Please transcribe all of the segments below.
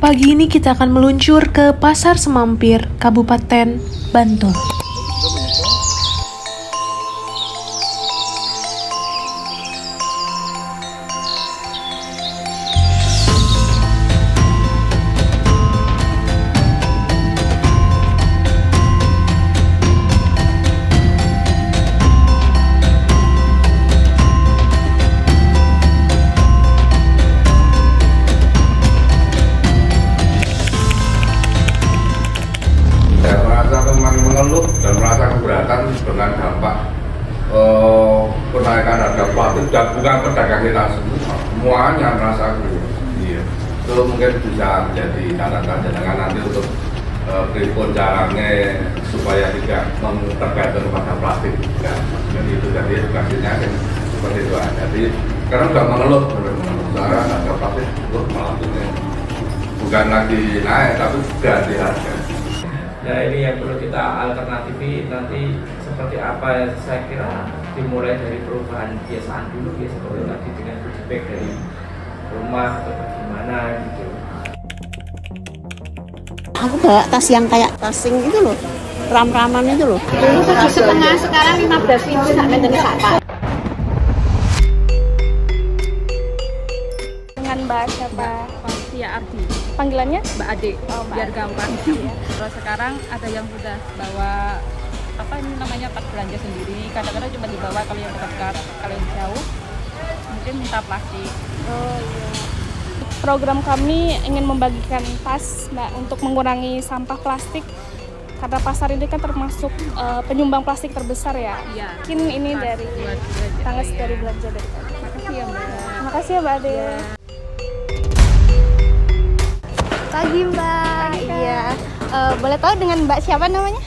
Pagi ini kita akan meluncur ke Pasar Semampir, Kabupaten Bantul. Mengeluh dan merasa keberatan dengan dampak kenaikan harga plastik dan bukan pedagang kita semuanya merasa iya. Itu mungkin bisa menjadi catatan dengan nanti untuk berikut caranya supaya tidak tergantung pada plastik ya. Jadi itu jadi edukasinya seperti itu aja. Jadi karena sudah mengeluh sekarang harga plastik malah bukan lagi naik tapi ganti harga. Nah ini yang perlu kita alternatifi nanti seperti apa ya, saya kira dimulai dari perubahan kebiasaan dulu ya, seperti tadi dengan goodie bag dari rumah atau bagaimana gitu. Aku bawa tas yang kayak tasing itu loh, ram-raman itu loh. Dulu 7,5, sekarang 15.000 sampai dengan apa? Dengan Mbak siapa? Tia Ardi. Panggilannya? Mbak Ade, biar gampang. Iya. Kalau sekarang ada yang sudah bawa apa ini namanya tas belanja sendiri. Kadang-kadang cuma dibawa kalau yang dekat, kalau yang jauh mungkin minta plastik. Oh iya. Program kami ingin membagikan tas, Mbak, untuk mengurangi sampah plastik. Karena pasar ini kan termasuk penyumbang plastik terbesar ya. Iya. Mungkin ini dari tanggal dari belanja dari tadi. Makasih ya Mbak. Terima kasih ya Mbak Ade. Ya. Pagi Mbak. Iya. Boleh tahu dengan Mbak siapa namanya?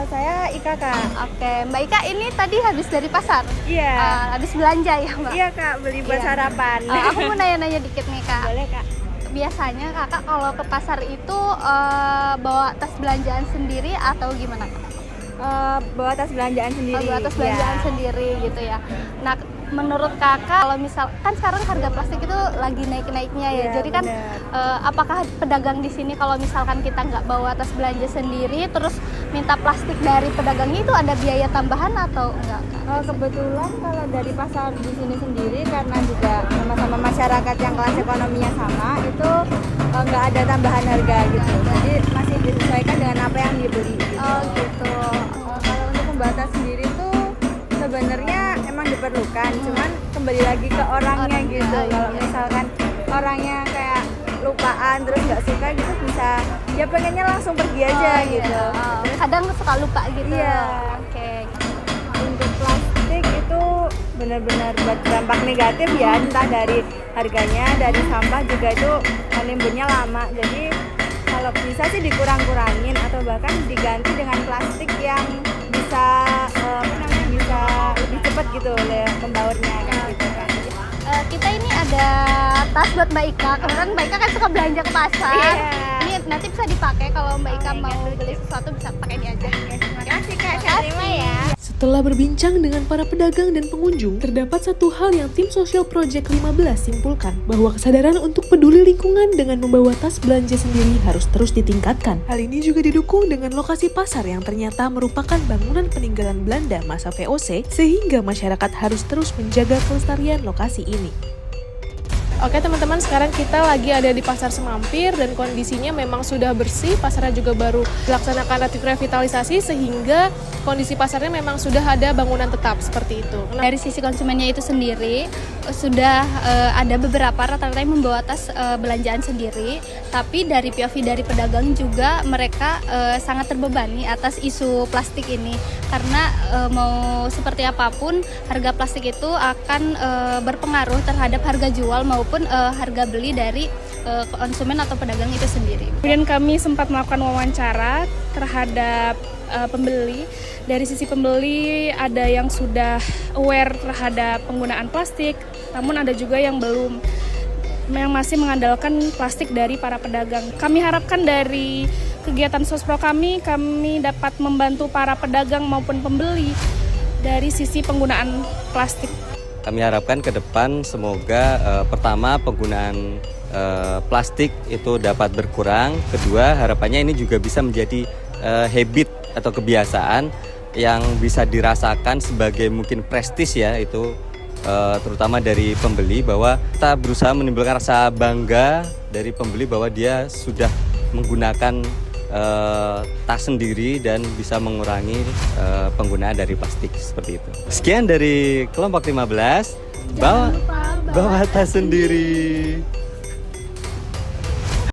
Saya Ika, Kak. Oke, Mbak Ika ini tadi habis dari pasar. Iya. Habis belanja ya Mbak? Iya Kak, beli buat Iya. sarapan. Aku mau nanya-nanya dikit nih Kak. Boleh Kak. Biasanya kakak kalau ke pasar itu bawa tas belanjaan sendiri atau gimana Kak? Bawa tas belanjaan sendiri. Bawa tas belanjaan sendiri gitu ya. Nah, menurut kakak kalau misal kan sekarang harga plastik itu lagi naik-naiknya ya. Iya, Jadi kan apakah pedagang di sini kalau misalkan kita nggak bawa tas belanja sendiri terus minta plastik dari pedagangnya itu ada biaya tambahan atau enggak? Kebetulan kalau dari pasar di sini sendiri karena juga sama-sama masyarakat yang kelas ekonominya sama itu nggak ada tambahan harga gitu. Jadi masih disesuaikan dengan apa yang dibeli. Oh gitu. Kalau untuk membatas sendiri tuh sebenarnya emang diperlukan, cuman kembali lagi ke orangnya gitu. Kalau misalkan orangnya kayak lupaan terus nggak suka gitu bisa ya pengennya langsung pergi aja gitu. Kadang suka lupa gitu. Iya. Oke. Untuk plastik itu benar-benar berdampak negatif ya, entah dari harganya, dari sampah juga itu menimbulnya lama. Jadi kalau bisa sih dikurang-kurangin atau bahkan diganti dengan plastik yang bisa bisa lebih cepat gitu oleh pembaurnya kan gitu kan. Kita ini ada tas buat Mbak Ika. Kebetulan Mbak Ika kan suka belanja ke pasar. Iya. Ini nanti bisa dipakai kalau Mbak Ika mau beli sesuatu bisa pakai ini aja. Terima kasih Kak, saya terima ya. Setelah berbincang dengan para pedagang dan pengunjung, terdapat satu hal yang tim Social Project 15 simpulkan, bahwa kesadaran untuk peduli lingkungan dengan membawa tas belanja sendiri harus terus ditingkatkan. Hal ini juga didukung dengan lokasi pasar yang ternyata merupakan bangunan peninggalan Belanda masa VOC, sehingga masyarakat harus terus menjaga kelestarian lokasi ini. Oke teman-teman, sekarang kita lagi ada di Pasar Semampir dan kondisinya memang sudah bersih, pasarnya juga baru dilaksanakan revitalisasi sehingga kondisi pasarnya memang sudah ada bangunan tetap seperti itu. Dari sisi konsumennya itu sendiri sudah ada beberapa rata-rata yang membawa tas belanjaan sendiri, tapi dari POV dari pedagang juga mereka sangat terbebani atas isu plastik ini karena mau seperti apapun harga plastik itu akan berpengaruh terhadap harga jual maupun harga beli dari konsumen atau pedagang itu sendiri. Kemudian kami sempat melakukan wawancara terhadap pembeli. Dari sisi pembeli ada yang sudah aware terhadap penggunaan plastik, namun ada juga yang belum, yang masih mengandalkan plastik dari para pedagang. Kami harapkan dari kegiatan Sospro kami dapat membantu para pedagang maupun pembeli dari sisi penggunaan plastik. Kami harapkan ke depan semoga pertama penggunaan plastik itu dapat berkurang. Kedua, harapannya ini juga bisa menjadi habit atau kebiasaan yang bisa dirasakan sebagai mungkin prestis ya, itu terutama dari pembeli, bahwa kita berusaha menimbulkan rasa bangga dari pembeli bahwa dia sudah menggunakan tas sendiri dan bisa mengurangi penggunaan dari plastik seperti itu. Sekian dari kelompok 15, bawa tas sendiri.